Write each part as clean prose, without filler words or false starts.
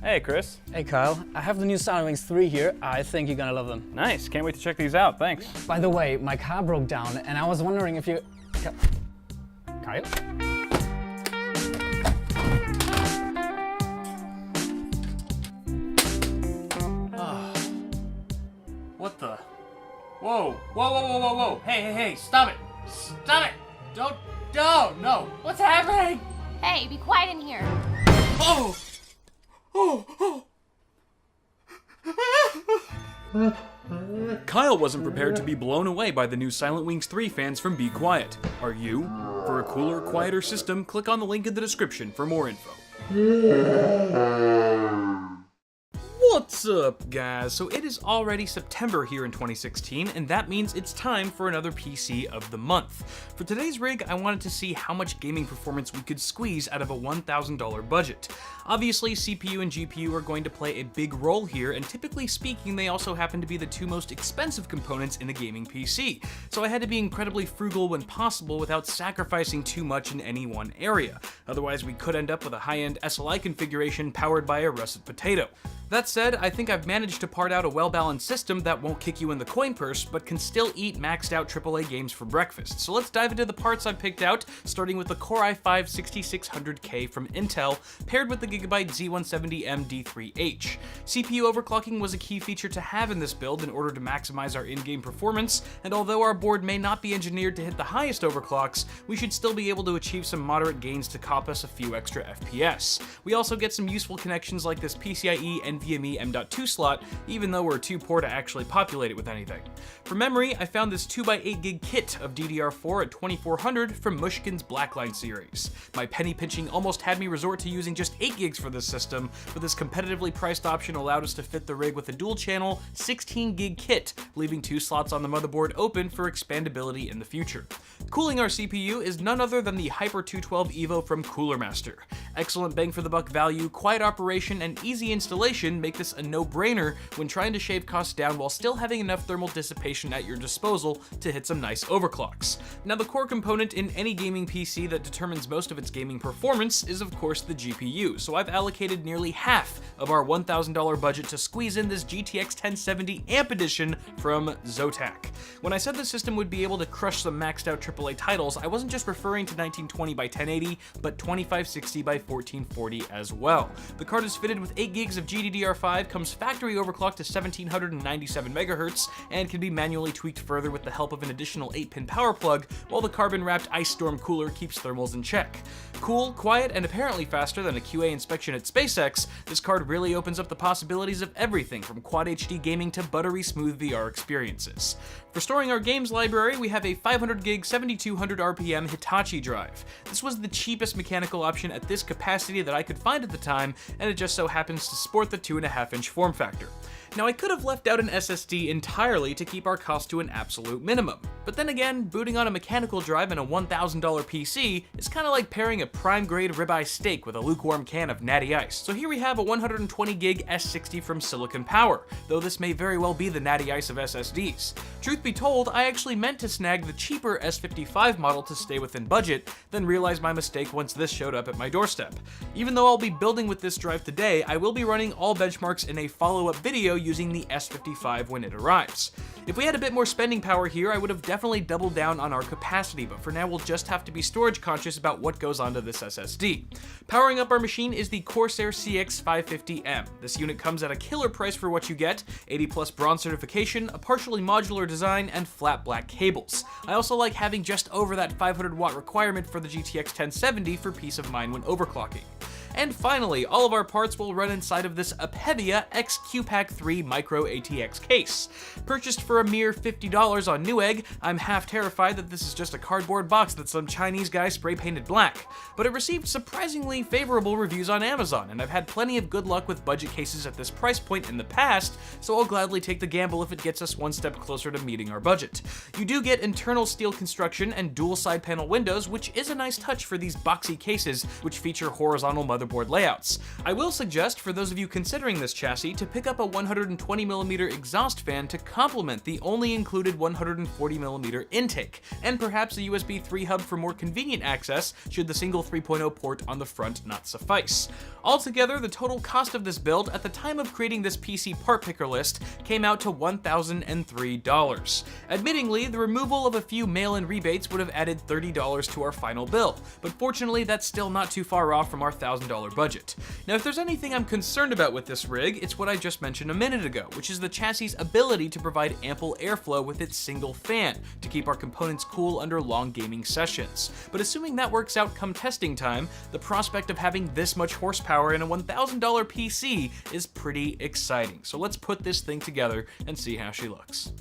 Hey, Chris. Hey Kyle, I have the new Silent Wings 3 here. I think you're gonna love them. Nice. Can't wait to check these out. Thanks. By the way, my car broke down and I was wondering if you... Kyle? What the? Whoa, whoa, whoa, whoa, whoa, whoa. Hey, stop it. Stop it. Don't, no. What's happening? Hey, be quiet in here. Oh. Kyle wasn't prepared to be blown away by the new Silent Wings 3 fans from Be Quiet. Are you? For a cooler, quieter system, click on the link in the description for more info. What's up, guys? So it is already September here in 2016, and that means it's time for another PC of the month. For today's rig, I wanted to see how much gaming performance we could squeeze out of a $1,000 budget. Obviously, CPU and GPU are going to play a big role here, and typically speaking, they also happen to be the two most expensive components in a gaming PC. So I had to be incredibly frugal when possible without sacrificing too much in any one area. Otherwise, we could end up with a high-end SLI configuration powered by a russet potato. That said, I think I've managed to part out a well-balanced system that won't kick you in the coin purse, but can still eat maxed out AAA games for breakfast. So let's dive into the parts I picked out, starting with the Core i5-6600K from Intel, paired with the Gigabyte Z170M D3H. CPU overclocking was a key feature to have in this build in order to maximize our in-game performance, and although our board may not be engineered to hit the highest overclocks, we should still be able to achieve some moderate gains to cop us a few extra FPS. We also get some useful connections like this PCIe NVMe M.2 slot, even though we're too poor to actually populate it with anything. For memory, I found this 2x8GB kit of DDR4 at 2400 from Mushkin's Blackline series. My penny pinching almost had me resort to using just 8 gigs for this system, but this competitively priced option allowed us to fit the rig with a dual-channel 16GB kit, leaving 2 slots on the motherboard open for expandability in the future. Cooling our CPU is none other than the Hyper 212 Evo from Cooler Master. Excellent bang for the buck value, quiet operation, and easy installation make this a no-brainer when trying to shave costs down while still having enough thermal dissipation at your disposal to hit some nice overclocks. Now, the core component in any gaming PC that determines most of its gaming performance is of course the GPU, so I've allocated nearly half of our $1,000 budget to squeeze in this GTX 1070 AMP Edition from Zotac. When I said the system would be able to crush some maxed out AAA titles, I wasn't just referring to 1920 by 1080, but 2560 by 1440 as well. The card is fitted with 8 gigs of GDDR5, comes factory overclocked to 1797 MHz, and can be manually tweaked further with the help of an additional 8-pin power plug, while the carbon-wrapped Ice Storm cooler keeps thermals in check. Cool, quiet, and apparently faster than a QA inspection at SpaceX, this card really opens up the possibilities of everything from Quad HD gaming to buttery smooth VR experiences. For storing our games library, we have a 500GB 7200 RPM Hitachi drive. This was the cheapest mechanical option at this capacity that I could find at the time, and it just so happens to sport the 2.5-inch form factor. Now, I could have left out an SSD entirely to keep our cost to an absolute minimum, but then again, booting on a mechanical drive in a $1,000 PC is kinda like pairing a prime-grade ribeye steak with a lukewarm can of Natty Ice. So here we have a 120GB S60 from Silicon Power, though this may very well be the Natty Ice of SSDs. Truth be told, I actually meant to snag the cheaper S55 model to stay within budget, then realized my mistake once this showed up at my doorstep. Even though I'll be building with this drive today, I will be running all benchmarks in a follow-up video using the S55 when it arrives. If we had a bit more spending power here, I would have definitely doubled down on our capacity, but for now we'll just have to be storage conscious about what goes onto this SSD. Powering up our machine is the Corsair CX550M. This unit comes at a killer price for what you get, 80+ bronze certification, a partially modular design, and flat black cables. I also like having just over that 500 watt requirement for the GTX 1070 for peace of mind when overclocking. And finally, all of our parts will run inside of this Apevia XQ-Pack 3 Micro ATX case. Purchased for a mere $50 on Newegg, I'm half terrified that this is just a cardboard box that some Chinese guy spray-painted black. But it received surprisingly favorable reviews on Amazon, and I've had plenty of good luck with budget cases at this price point in the past, so I'll gladly take the gamble if it gets us one step closer to meeting our budget. You do get internal steel construction and dual side panel windows, which is a nice touch for these boxy cases, which feature horizontal motherboard motherboard layouts. I will suggest for those of you considering this chassis to pick up a 120mm exhaust fan to complement the only included 140mm intake, and perhaps a USB 3 hub for more convenient access should the single 3.0 port on the front not suffice. Altogether, the total cost of this build at the time of creating this PC part picker list came out to $1,003. Admittingly, the removal of a few mail-in rebates would have added $30 to our final bill, but fortunately that's still not too far off from our $1,000 budget. Now, if there's anything I'm concerned about with this rig, it's what I just mentioned a minute ago, which is the chassis' ability to provide ample airflow with its single fan to keep our components cool under long gaming sessions. But assuming that works out come testing time, the prospect of having this much horsepower in a $1,000 PC is pretty exciting. So let's put this thing together and see how she looks.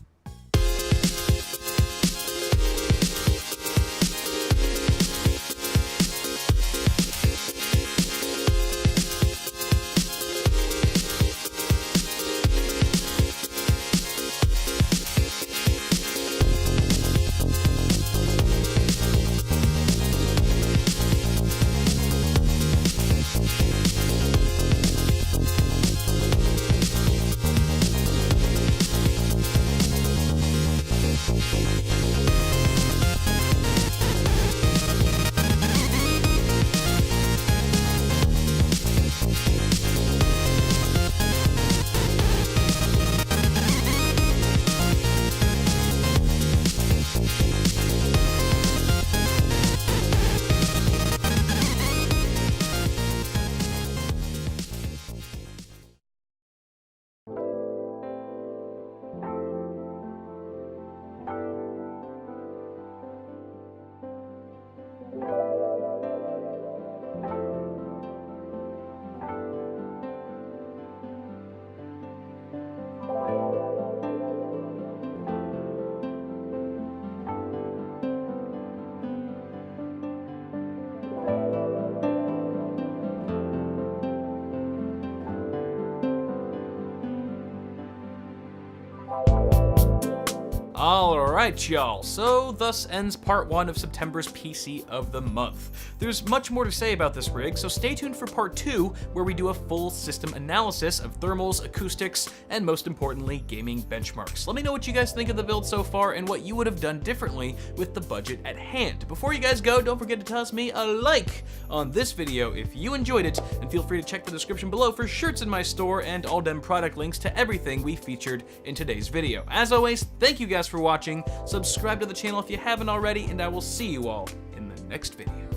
Alright y'all, so thus ends part 1 of September's PC of the Month. There's much more to say about this rig, so stay tuned for part 2, where we do a full system analysis of thermals, acoustics, and most importantly, gaming benchmarks. Let me know what you guys think of the build so far and what you would have done differently with the budget at hand. Before you guys go, don't forget to toss me a like on this video if you enjoyed it, and feel free to check the description below for shirts in my store and all dem product links to everything we featured in today's video. As always, thank you guys for watching. Subscribe to the channel if you haven't already, and I will see you all in the next video.